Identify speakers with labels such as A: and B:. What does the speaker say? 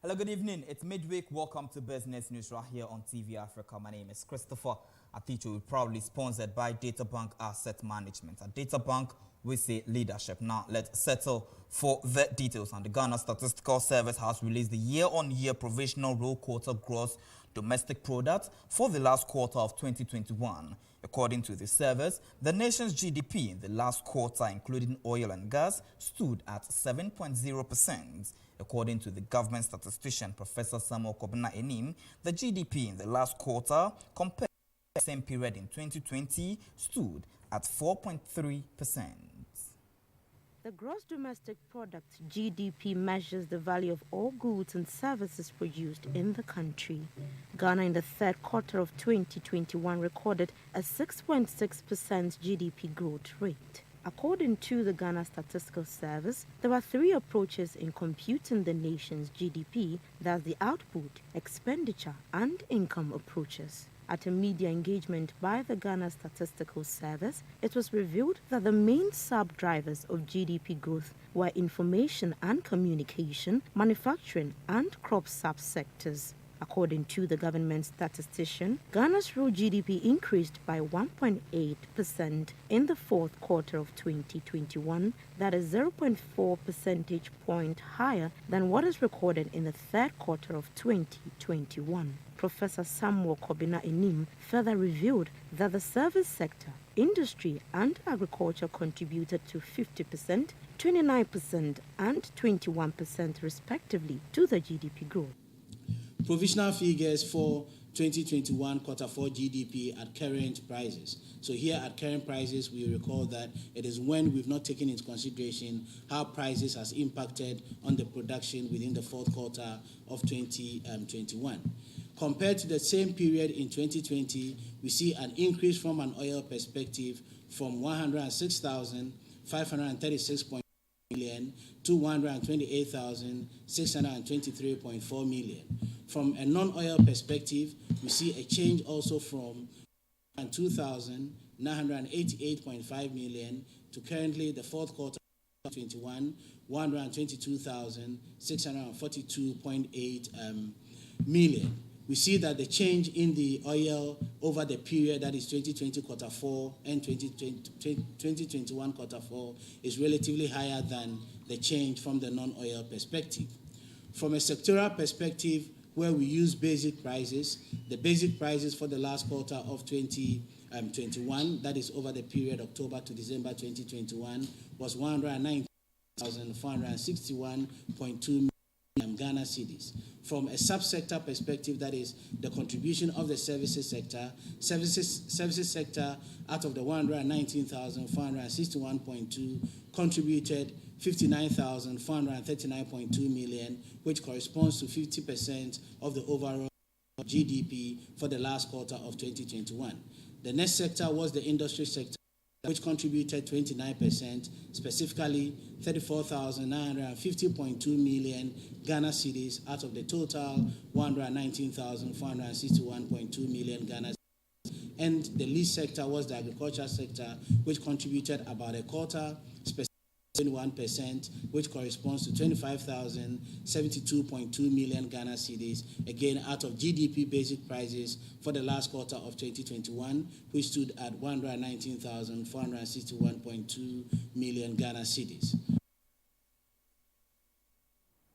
A: Hello, good evening. It's midweek. Welcome to Business News right here on TV Africa. My name is Christopher. Aticho, we're proudly sponsored by DataBank Asset Management. At DataBank, we say leadership. Now, let's settle for the details. And the Ghana Statistical Service has released the year-on-year provisional roll quarter gross domestic product for the last quarter of 2021. According to the service, the nation's GDP in the last quarter, including oil and gas, stood at 7.0%. According to the government statistician, Professor Samuel Kobina Annim, the GDP in the last quarter, compared to the same period in 2020, stood at 4.3%.
B: The gross domestic product, GDP, measures the value of all goods and services produced in the country. Ghana in the third quarter of 2021 recorded a 6.6% GDP growth rate. According to the Ghana Statistical Service, there are three approaches in computing the nation's GDP, that's the output, expenditure, and income approaches. At a media engagement by the Ghana Statistical Service, it was revealed that the main sub-drivers of GDP growth were information and communication, manufacturing, and crop sub-sectors. According to the government statistician, Ghana's real GDP increased by 1.8% in the fourth quarter of 2021. That is 0.4 percentage point higher than what is recorded in the third quarter of 2021. Professor Samuel Kobina Annim further revealed that the service sector, industry and agriculture contributed to 50%, 29% and 21% respectively to the GDP growth.
C: Provisional figures for 2021 quarter 4 GDP at current prices. So here at current prices, we recall that it is when we've not taken into consideration how prices has impacted on the production within the fourth quarter of 2021. Compared to the same period in 2020, we see an increase from an oil perspective from 106,536.4 million to 128,623.4 million. From a non-oil perspective, we see a change also from 2,988.5 million to currently the fourth quarter of 2021, 122,642.8 million. We see that the change in the oil over the period, that is 2020 quarter 4 and 2021 quarter 4, is relatively higher than the change from the non-oil perspective. From a sectoral perspective, where we use basic prices, the basic prices for the last quarter of 2021, that is over the period October to December 2021, was 109,461.2 million Ghana cedis. From a subsector perspective, that is the contribution of the services sector, services sector out of the 119,461.2 contributed 59,439.2 million, which corresponds to 50% of the overall GDP for the last quarter of 2021. The next sector was the industry sector, which contributed 29%, specifically 34,950.2 million Ghana cedis out of the total 119,461.2 million Ghana cedis. And the least sector was the agriculture sector, which contributed about a quarter, 21%, which corresponds to 25,072.2 million Ghana cedis, again out of GDP basic prices for the last quarter of 2021, which stood at 119,461.2 million Ghana cedis.